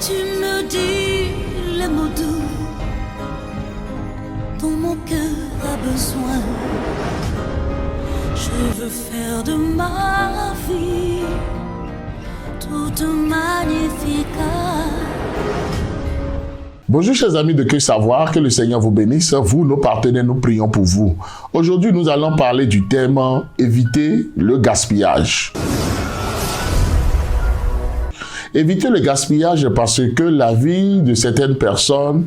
Tu me dis les mots doux dont mon cœur a besoin. Je veux faire de ma vie toute magnifique. Bonjour chers amis de Que Savoir, que le Seigneur vous bénisse. Vous, nos partenaires, nous prions pour vous. Aujourd'hui, nous allons parler du thème « Éviter le gaspillage ». Éviter le gaspillage parce que la vie de certaines personnes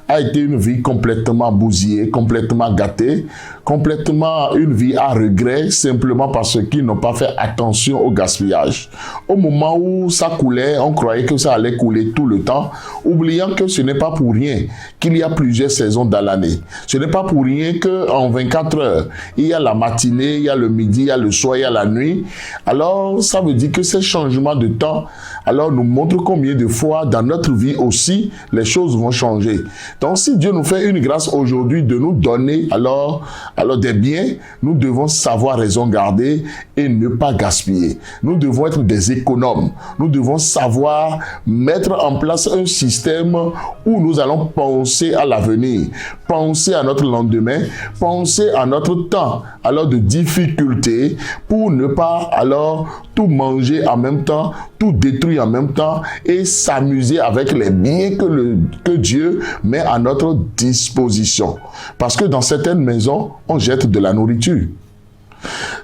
a été une vie complètement bousillée, complètement gâtée, complètement une vie à regret, simplement parce qu'ils n'ont pas fait attention au gaspillage. Au moment où ça coulait, on croyait que ça allait couler tout le temps, oubliant que ce n'est pas pour rien qu'il y a plusieurs saisons dans l'année. Ce n'est pas pour rien qu'en 24 heures, il y a la matinée, il y a le midi, il y a le soir, il y a la nuit. Alors, ça veut dire que ces changements de temps, alors nous montrent combien de fois dans notre vie aussi, les choses vont changer. Donc, si Dieu nous fait une grâce aujourd'hui de nous donner alors des biens, nous devons savoir raison garder et ne pas gaspiller. Nous devons être des économes. Nous devons savoir mettre en place un système où nous allons penser à l'avenir, penser à notre lendemain, penser à notre temps alors de difficulté pour ne pas alors tout manger en même temps, tout détruire en même temps et s'amuser avec les biens que Dieu met à notre disposition. Parce que dans certaines maisons, on jette de la nourriture.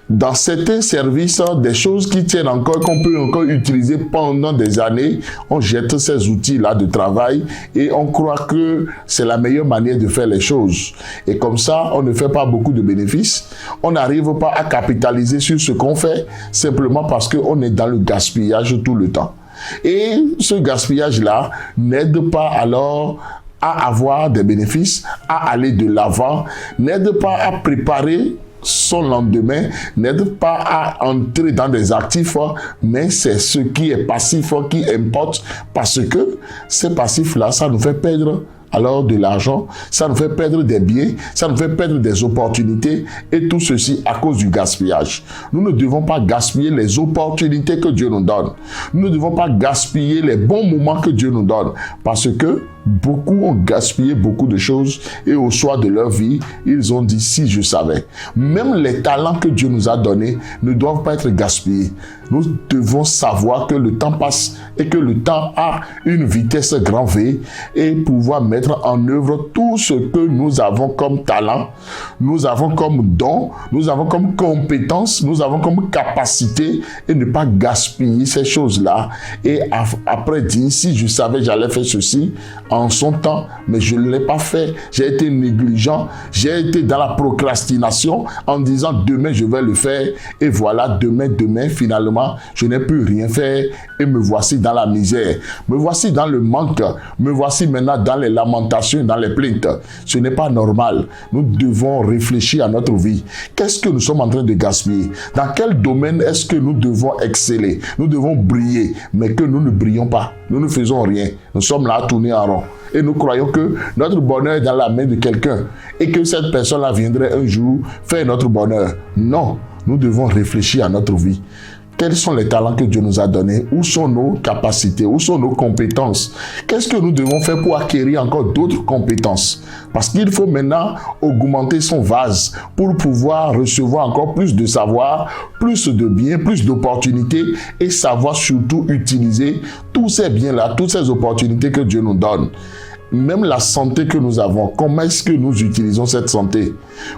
Dans certains services, des choses qui tiennent encore, qu'on peut encore utiliser pendant des années, on jette ces outils-là de travail et on croit que c'est la meilleure manière de faire les choses. Et comme ça, on ne fait pas beaucoup de bénéfices. On n'arrive pas à capitaliser sur ce qu'on fait simplement parce qu'on est dans le gaspillage tout le temps. Et ce gaspillage-là n'aide pas alors à avoir des bénéfices, à aller de l'avant, n'aide pas à préparer son lendemain, n'aide pas à entrer dans des actifs, mais c'est ce qui est passif qui importe, parce que ces passifs-là, ça nous fait perdre alors de l'argent, ça nous fait perdre des biens, ça nous fait perdre des opportunités, et tout ceci à cause du gaspillage. Nous ne devons pas gaspiller les opportunités que Dieu nous donne. Nous ne devons pas gaspiller les bons moments que Dieu nous donne, parce que beaucoup ont gaspillé beaucoup de choses et au soir de leur vie, ils ont dit si je savais. Même les talents que Dieu nous a donnés ne doivent pas être gaspillés. Nous devons savoir que le temps passe et que le temps a une vitesse grand V et pouvoir mettre en œuvre tout ce que nous avons comme talent, nous avons comme don, nous avons comme compétence, nous avons comme capacité et ne pas gaspiller ces choses-là. Et après dire si je savais j'allais faire ceci en son temps, mais je ne l'ai pas fait. J'ai été négligent, j'ai été dans la procrastination en disant demain je vais le faire et voilà demain finalement je n'ai plus rien fait et me voici dans la misère, me voici dans le manque, me voici maintenant dans les lamentations, dans les plaintes. Ce n'est pas normal. Nous devons réfléchir à notre vie. Qu'est-ce que nous sommes en train de gaspiller? Dans quel domaine est-ce que nous devons exceller? Nous devons briller, mais que nous ne brillons pas. Nous ne faisons rien. Nous sommes là à tourner en rond. Et nous croyons que notre bonheur est dans la main de quelqu'un et que cette personne-là viendrait un jour faire notre bonheur. Non, nous devons réfléchir à notre vie. Quels sont les talents que Dieu nous a donnés? Où sont nos capacités? Où sont nos compétences? Qu'est-ce que nous devons faire pour acquérir encore d'autres compétences? Parce qu'il faut maintenant augmenter son vase pour pouvoir recevoir encore plus de savoir, plus de biens, plus d'opportunités et savoir surtout utiliser tous ces biens-là, toutes ces opportunités que Dieu nous donne. Même la santé que nous avons, comment est-ce que nous utilisons cette santé?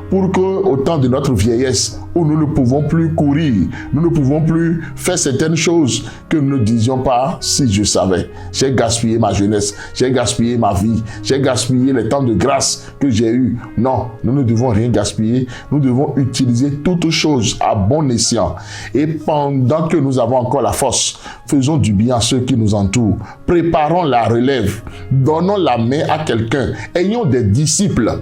Pour qu'au temps de notre vieillesse, où nous ne pouvons plus courir, nous ne pouvons plus faire certaines choses, que nous ne disions pas si je savais. J'ai gaspillé ma jeunesse, j'ai gaspillé ma vie, j'ai gaspillé les temps de grâce que j'ai eus. Non, nous ne devons rien gaspiller, nous devons utiliser toutes choses à bon escient. Et pendant que nous avons encore la force, faisons du bien à ceux qui nous entourent, préparons la relève, donnons la main à quelqu'un, ayons des disciples.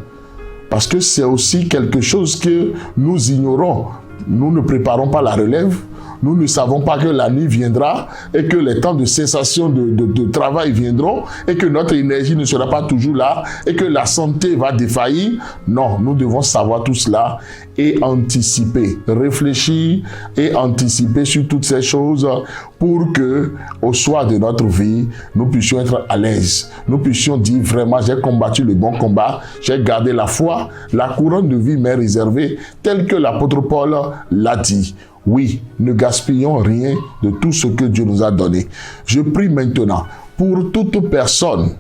Parce que c'est aussi quelque chose que nous ignorons. Nous ne préparons pas la relève, Nous ne savons pas que la nuit viendra et que les temps de cessation de travail viendront et que notre énergie ne sera pas toujours là et que la santé va défaillir. Non, nous devons savoir tout cela et anticiper, réfléchir et anticiper sur toutes ces choses pour que, au soir de notre vie, nous puissions être à l'aise. Nous puissions dire vraiment, j'ai combattu le bon combat, j'ai gardé la foi, la couronne de vie m'est réservée, tel que l'apôtre Paul l'a dit. Oui, ne gaspillons rien de tout ce que Dieu nous a donné. Je prie maintenant pour toute personne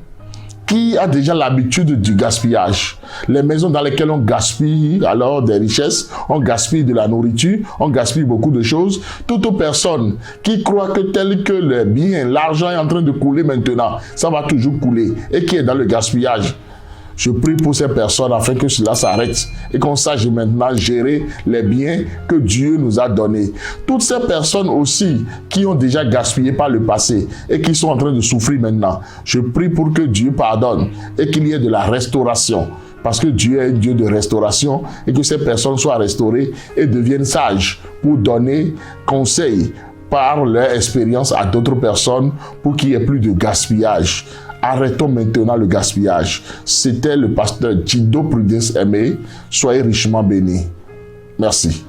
qui a déjà l'habitude du gaspillage. Les maisons dans lesquelles on gaspille alors des richesses, on gaspille de la nourriture, on gaspille beaucoup de choses. Toute personne qui croit que tel que le bien, l'argent est en train de couler maintenant, ça va toujours couler et qui est dans le gaspillage. Je prie pour ces personnes afin que cela s'arrête et qu'on sache maintenant gérer les biens que Dieu nous a donnés. Toutes ces personnes aussi qui ont déjà gaspillé par le passé et qui sont en train de souffrir maintenant, je prie pour que Dieu pardonne et qu'il y ait de la restauration. Parce que Dieu est un Dieu de restauration et que ces personnes soient restaurées et deviennent sages pour donner conseil par leur expérience à d'autres personnes pour qu'il n'y ait plus de gaspillage. Arrêtons maintenant le gaspillage. C'était le pasteur Chido Prudence Aimé. Soyez richement bénis. Merci.